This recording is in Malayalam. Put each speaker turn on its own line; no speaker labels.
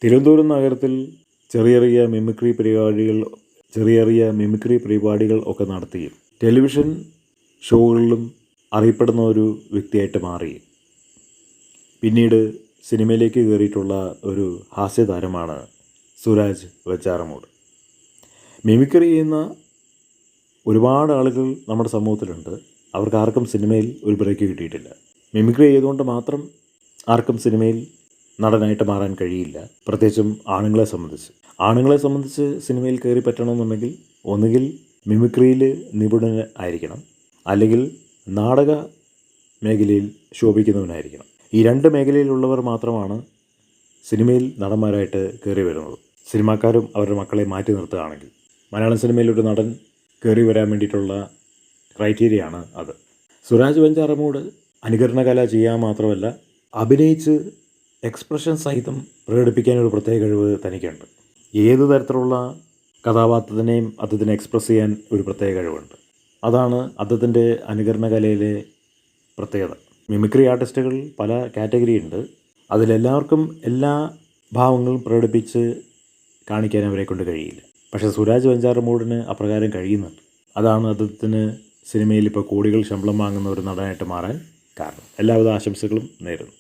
തിരുവനന്തപുരം നഗരത്തിൽ ചെറിയ മിമിക്രി പരിപാടികൾ ഒക്കെ നടത്തുകയും ടെലിവിഷൻ ഷോകളിലും അറിയപ്പെടുന്ന ഒരു വ്യക്തിയായിട്ട് മാറി. പിന്നീട് സിനിമയിലേക്ക് കയറിയിട്ടുള്ള ഒരു ഹാസ്യതാരമാണ് സുരാജ് വെഞ്ഞാറമൂട്. മിമിക്രി ചെയ്യുന്ന ഒരുപാട് ആളുകൾ നമ്മുടെ സമൂഹത്തിലുണ്ട്. അവർക്ക് ആർക്കും സിനിമയിൽ ഒരു ബ്രേക്ക് കിട്ടിയിട്ടില്ല. മിമിക്രി ചെയ്തുകൊണ്ട് മാത്രം ആർക്കും സിനിമയിൽ നടനായിട്ട് മാറാൻ കഴിയില്ല. പ്രത്യേകിച്ചും ആണുങ്ങളെ സംബന്ധിച്ച് സിനിമയിൽ കയറി പറ്റണമെന്നുണ്ടെങ്കിൽ ഒന്നുകിൽ മിമിക്രിയിൽ നിപുണൻ ആയിരിക്കണം, അല്ലെങ്കിൽ നാടക മേഖലയിൽ ശോഭിക്കുന്നവനായിരിക്കണം. ഈ രണ്ട് മേഖലയിലുള്ളവർ മാത്രമാണ് സിനിമയിൽ നടന്മാരായിട്ട് കയറി വരുന്നത്. സിനിമാക്കാരും അവരുടെ മക്കളെ മാറ്റി നിർത്തുകയാണെങ്കിൽ മലയാളം സിനിമയിൽ ഒരു നടൻ കയറി വരാൻ വേണ്ടിയിട്ടുള്ള ക്രൈറ്റീരിയയാണ് അത്. സുരാജ് വെഞ്ഞാറമൂട് അനുകരണ കല ചെയ്യാൻ മാത്രമല്ല, അഭിനയിച്ച് എക്സ്പ്രഷൻ സഹിതം പ്രകടിപ്പിക്കാനൊരു പ്രത്യേക കഴിവ് തനിക്കുണ്ട്. ഏത് തരത്തിലുള്ള കഥാപാത്രത്തിനെയും അദ്ദേഹത്തിന് എക്സ്പ്രസ് ചെയ്യാൻ ഒരു പ്രത്യേക കഴിവുണ്ട്. അതാണ് അദ്ദേഹത്തിൻ്റെ അനുകരണ കലയിലെ പ്രത്യേകത. മിമിക്രി ആർട്ടിസ്റ്റുകൾ പല കാറ്റഗറി ഉണ്ട്. അതിലെല്ലാവർക്കും എല്ലാ ഭാവങ്ങളും പ്രകടിപ്പിച്ച് കാണിക്കാൻ അവരെ കൊണ്ട് കഴിയില്ല. പക്ഷേ സുരാജ് വെഞ്ഞാറമൂടിന് അപ്രകാരം കഴിയുന്നുണ്ട്. അതാണ് അദ്ദേഹത്തിന് സിനിമയിൽ ഇപ്പോൾ കോടികൾ ശമ്പളം വാങ്ങുന്ന ഒരു നടനായിട്ട് മാറാൻ കാരണം. എല്ലാവിധ ആശംസകളും നേരുന്നു.